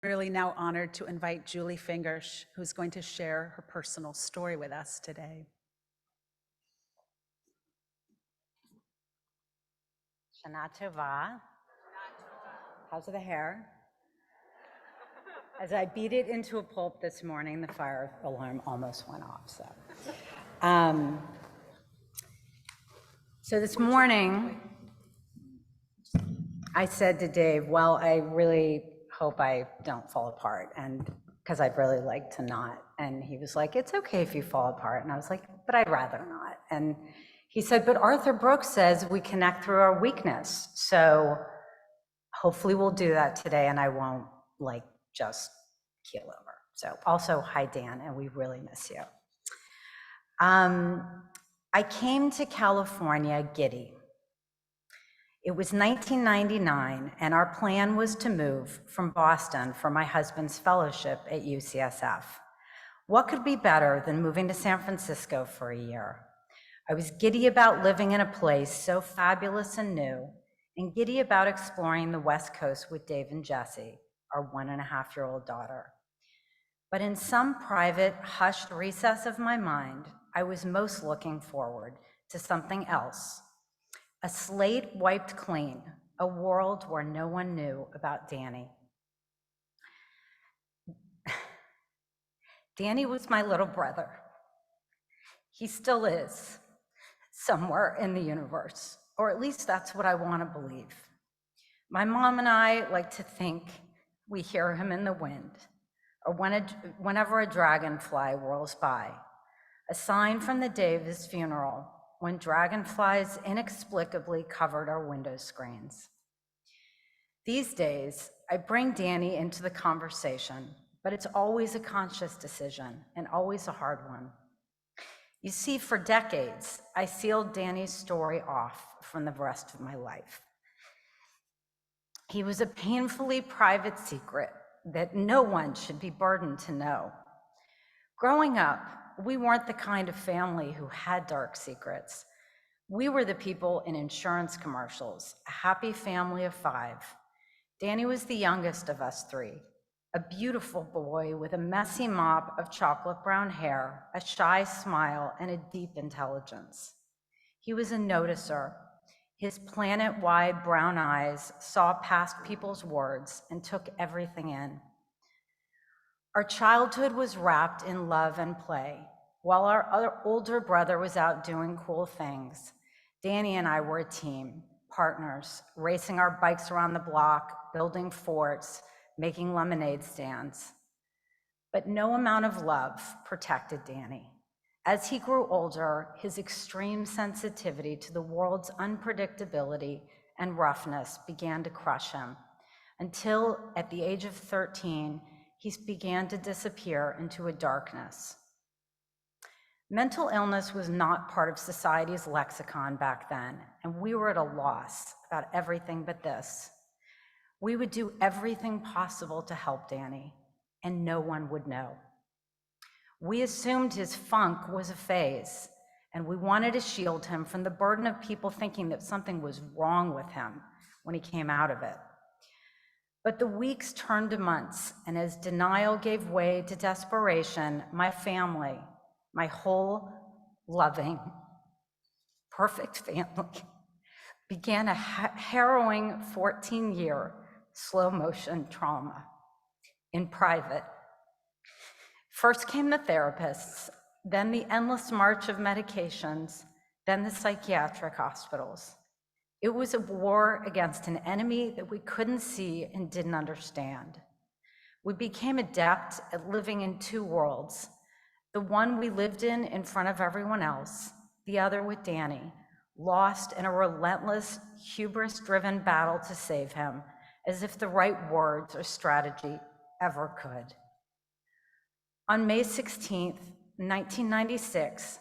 Really now honored to invite Julie Fingers, who's going to share her personal story with us today. Shana Tova. How's the hair? As I beat it into a pulp this morning, the fire alarm almost went off. So this morning, I said to Dave, well, I really hope I don't fall apart, and because I'd really like to not. And he was like, it's okay if you fall apart. And I was like, but I'd rather not. And he said, but Arthur Brooks says we connect through our weakness. So hopefully we'll do that today, and I won't just keel over. So also, hi, Dan, and we really miss you. I came to California giddy. It was 1999, and our plan was to move from Boston for my husband's fellowship at UCSF. What could be better than moving to San Francisco for a year? I was giddy about living in a place so fabulous and new, and giddy about exploring the West Coast with Dave and Jessie, our 1.5-year-old daughter. But in some private, hushed recess of my mind, I was most looking forward to something else. A slate wiped clean, a world where no one knew about Danny. Danny was my little brother. He still is, somewhere in the universe, or at least that's what I want to believe. My mom and I like to think we hear him in the wind, or whenever a dragonfly whirls by, a sign from the day of his funeral, when dragonflies inexplicably covered our window screens. These days, I bring Danny into the conversation, but it's always a conscious decision and always a hard one. You see, for decades, I sealed Danny's story off from the rest of my life. He was a painfully private secret that no one should be burdened to know. Growing up, we weren't the kind of family who had dark secrets. We were the people in insurance commercials, a happy family of 5. Danny was the youngest of us 3, a beautiful boy with a messy mop of chocolate brown hair, a shy smile, and a deep intelligence. He was a noticer. His planet-wide brown eyes saw past people's words and took everything in. Our childhood was wrapped in love and play. While our other older brother was out doing cool things, Danny and I were a team, partners, racing our bikes around the block, building forts, making lemonade stands. But no amount of love protected Danny. As he grew older, his extreme sensitivity to the world's unpredictability and roughness began to crush him, until at the age of 13, he began to disappear into a darkness. Mental illness was not part of society's lexicon back then, and we were at a loss about everything but this. We would do everything possible to help Danny, and no one would know. We assumed his funk was a phase, and we wanted to shield him from the burden of people thinking that something was wrong with him when he came out of it. But the weeks turned to months, and as denial gave way to desperation, my family, my whole loving, perfect family, began a harrowing 14-year slow-motion trauma in private. First came the therapists, then the endless march of medications, then the psychiatric hospitals. It was a war against an enemy that we couldn't see and didn't understand. We became adept at living in 2 worlds, the one we lived in front of everyone else, the other with Danny, lost in a relentless, hubris-driven battle to save him, as if the right words or strategy ever could. On May 16th, 1996,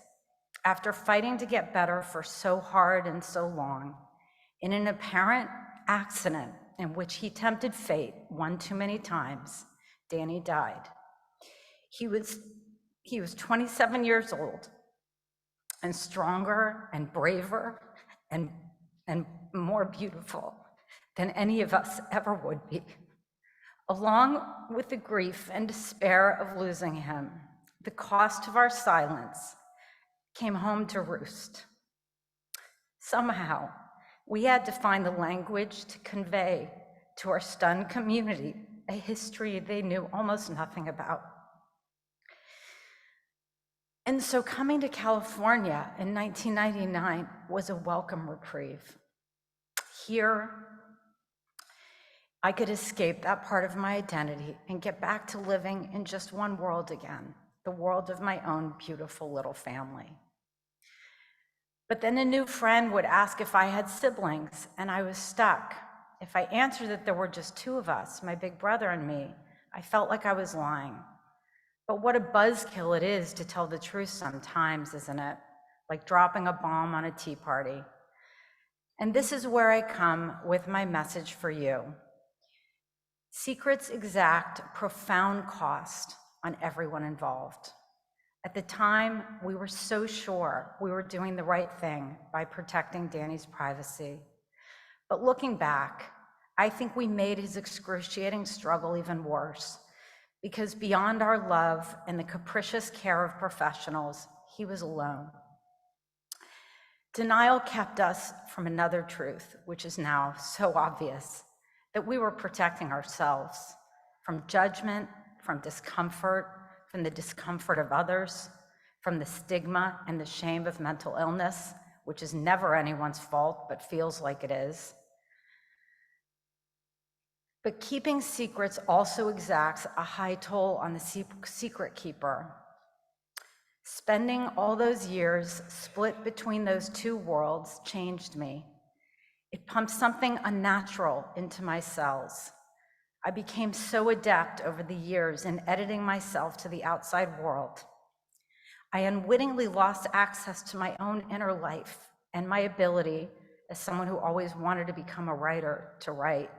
after fighting to get better for so hard and so long, in an apparent accident in which he tempted fate one too many times, Danny died. He was 27 years old and stronger and braver and more beautiful than any of us ever would be. Along with the grief and despair of losing him, the cost of our silence came home to roost. Somehow, we had to find the language to convey to our stunned community a history they knew almost nothing about. And so coming to California in 1999 was a welcome reprieve. Here, I could escape that part of my identity and get back to living in just one world again, the world of my own beautiful little family. But then a new friend would ask if I had siblings, and I was stuck. If I answered that there were just two of us, my big brother and me, I felt like I was lying. But what a buzzkill it is to tell the truth sometimes, isn't it? Like dropping a bomb on a tea party. And this is where I come with my message for you. Secrets exact profound cost on everyone involved. At the time, we were so sure we were doing the right thing by protecting Danny's privacy. But looking back, I think we made his excruciating struggle even worse, because beyond our love and the capricious care of professionals, he was alone. Denial kept us from another truth, which is now so obvious, that we were protecting ourselves from judgment, from discomfort, from the discomfort of others, from the stigma and the shame of mental illness, which is never anyone's fault, but feels like it is. But keeping secrets also exacts a high toll on the secret keeper. Spending all those years split between those two worlds changed me. It pumped something unnatural into my cells. I became so adept over the years in editing myself to the outside world. I unwittingly lost access to my own inner life and my ability, as someone who always wanted to become a writer, to write.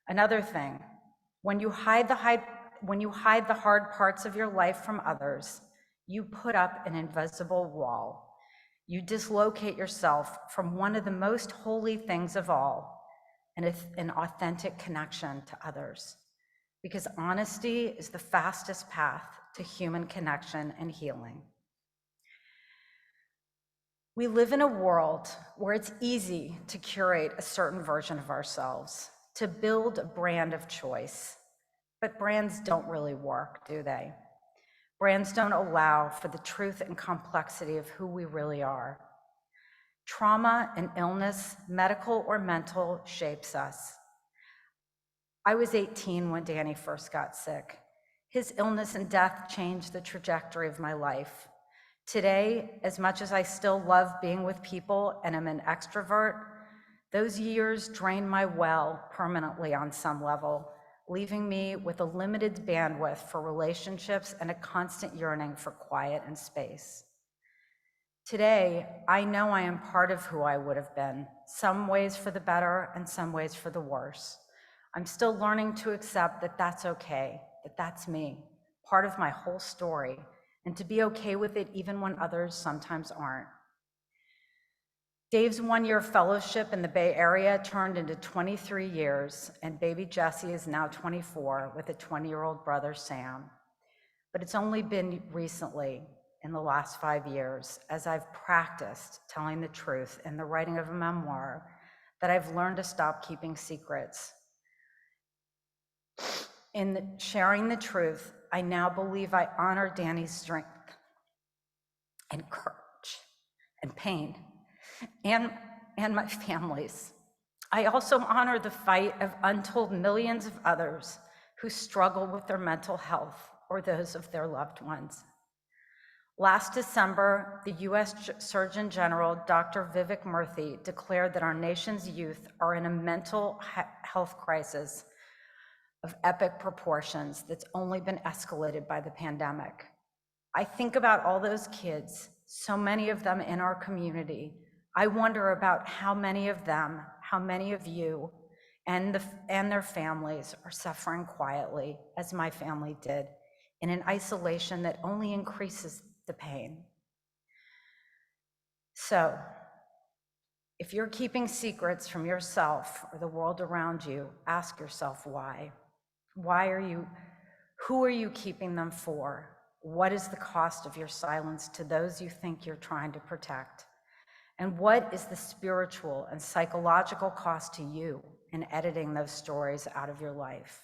Another thing, when you hide the hard parts of your life from others, you put up an invisible wall. You dislocate yourself from one of the most holy things of all, an authentic connection to others. Because honesty is the fastest path to human connection and healing. We live in a world where it's easy to curate a certain version of ourselves, to build a brand of choice. But brands don't really work, do they? Brands don't allow for the truth and complexity of who we really are. Trauma and illness, medical or mental, shapes us. I was 18 when Danny first got sick. His illness and death changed the trajectory of my life. Today, as much as I still love being with people and am an extrovert, those years drained my well permanently on some level, leaving me with a limited bandwidth for relationships and a constant yearning for quiet and space. Today, I know I am part of who I would have been, some ways for the better and some ways for the worse. I'm still learning to accept that that's okay, that that's me, part of my whole story, and to be okay with it even when others sometimes aren't. Dave's one-year fellowship in the Bay Area turned into 23 years, and baby Jessie is now 24 with a 20-year-old brother, Sam. But it's only been recently, in the last 5 years, as I've practiced telling the truth in the writing of a memoir, that I've learned to stop keeping secrets. In sharing the truth, I now believe I honor Danny's strength and courage and pain and my family's. I also honor the fight of untold millions of others who struggle with their mental health or those of their loved ones. Last December, the US Surgeon General, Dr. Vivek Murthy, declared that our nation's youth are in a mental health crisis of epic proportions that's only been escalated by the pandemic. I think about all those kids, so many of them in our community. I wonder about how many of them, how many of you and their families are suffering quietly, as my family did, in an isolation that only increases the pain. So, if you're keeping secrets from yourself or the world around you, ask yourself why. Who are you keeping them for? What is the cost of your silence to those you think you're trying to protect? And what is the spiritual and psychological cost to you in editing those stories out of your life?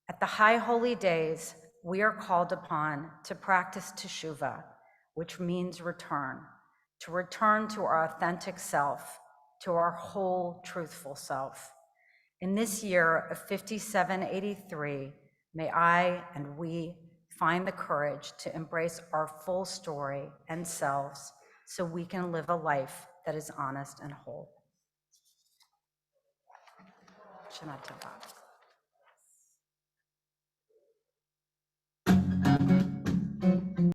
At the High Holy Days, we are called upon to practice teshuvah, which means return, to return to our authentic self, to our whole truthful self. In this year of 5783, may I and we find the courage to embrace our full story and selves so we can live a life that is honest and whole. Shana Tova.